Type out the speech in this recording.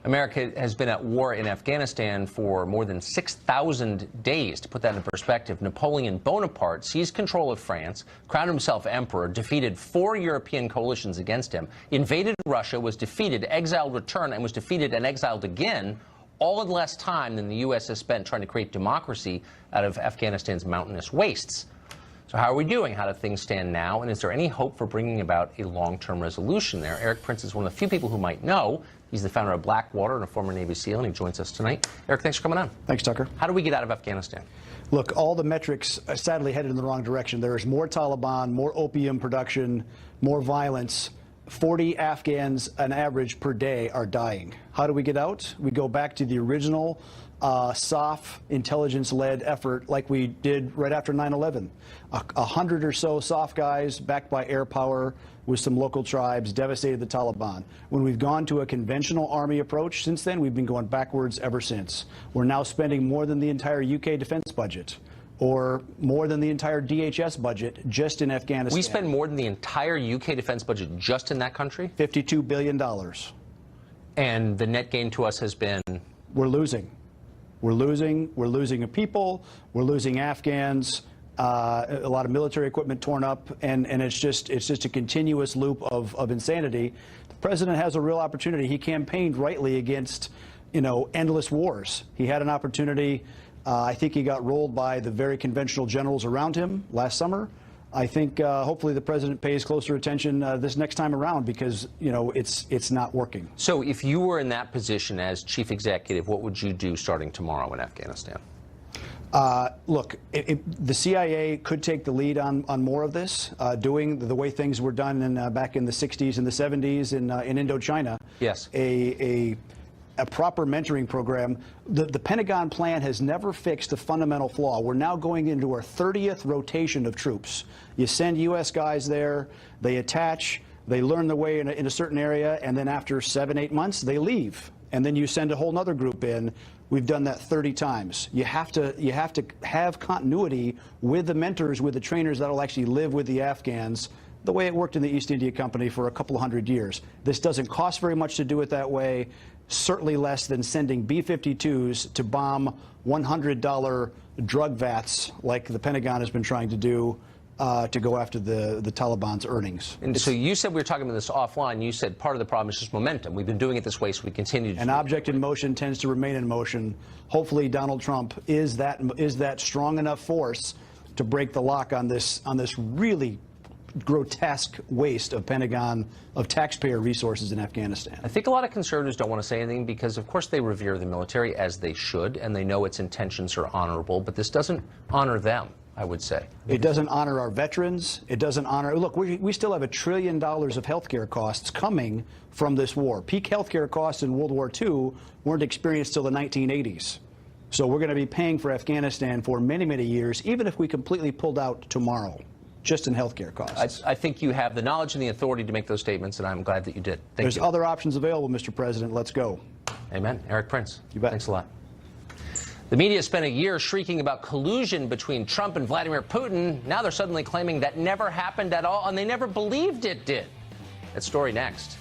America has been at war in Afghanistan for more than 6,000 days. To put that in perspective, Napoleon Bonaparte seized control of France, crowned himself emperor, defeated 4 European coalitions against him, invaded Russia, was defeated, exiled, returned, and was defeated and exiled again, all in less time than the U.S. has spent trying to create democracy out of Afghanistan's mountainous wastes. So how are we doing? How do things stand now? And is there any hope for bringing about a long-term resolution there? Erik Prince is one of the few people who might know. He's the founder of Blackwater and a former Navy SEAL, and he joins us tonight. Erik, thanks for coming on. Thanks, Tucker. How do we get out of Afghanistan? Look, all the metrics are sadly headed in the wrong direction. There is more Taliban, more opium production, more violence. 40 Afghans, on average, per day are dying. How do we get out? We go back to the original SOF intelligence-led effort like we did right after 9/11. 100 or so SOF guys backed by air power with some local tribes devastated the Taliban. When we've gone to a conventional army approach since then, we've been going backwards ever since. We're now spending more than the entire UK defense budget, or more than the entire DHS budget just in Afghanistan. We spend more than the entire UK defense budget just in that country? $52 billion. And the net gain to us has been? We're losing. We're losing a people, we're losing Afghans, a lot of military equipment torn up, and it's just a continuous loop of insanity. The president has a real opportunity. He campaigned rightly against, endless wars. He had an opportunity. I think he got rolled by the very conventional generals around him last summer. I think hopefully the president pays closer attention this next time around, because it's not working. So if you were in that position as chief executive, what would you do starting tomorrow in Afghanistan? Look, the CIA could take the lead on more of this, doing the way things were done back in the 60s and the 70s in Indochina. Yes. A proper mentoring program. The Pentagon plan has never fixed the fundamental flaw. We're now going into our 30th rotation of troops. You send U.S. guys there, they attach, they learn the way in a certain area, and then after 7-8 months, they leave. And then you send a whole other group in. We've done that 30 times. You have to have continuity with the mentors, with the trainers that will actually live with the Afghans, the way it worked in the East India Company for a couple of 100 years. This doesn't cost very much to do it that way, certainly less than sending B-52s to bomb $100 drug vats like the Pentagon has been trying to do to go after the Taliban's earnings. And so you said, we were talking about this offline, you said part of the problem is just momentum. We've been doing it this way, so we continue to do it. An object in motion tends to remain in motion. Hopefully Donald Trump is that strong enough force to break the lock on this really grotesque waste of taxpayer resources in Afghanistan. I think a lot of conservatives don't want to say anything because, of course, they revere the military, as they should, and they know its intentions are honorable, but this doesn't honor them, I would say. It doesn't honor our veterans. It doesn't honor... Look, we still have $1 trillion of health care costs coming from this war. Peak health care costs in World War II weren't experienced till the 1980s. So we're going to be paying for Afghanistan for many, many years, even if we completely pulled out tomorrow, just in healthcare costs. I think you have the knowledge and the authority to make those statements, and I'm glad that you did. Thank you. There's other options available, Mr. President. Let's go. Amen. Erik Prince. You bet. Thanks a lot. The media spent a year shrieking about collusion between Trump and Vladimir Putin. Now they're suddenly claiming that never happened at all, and they never believed it did. That story next.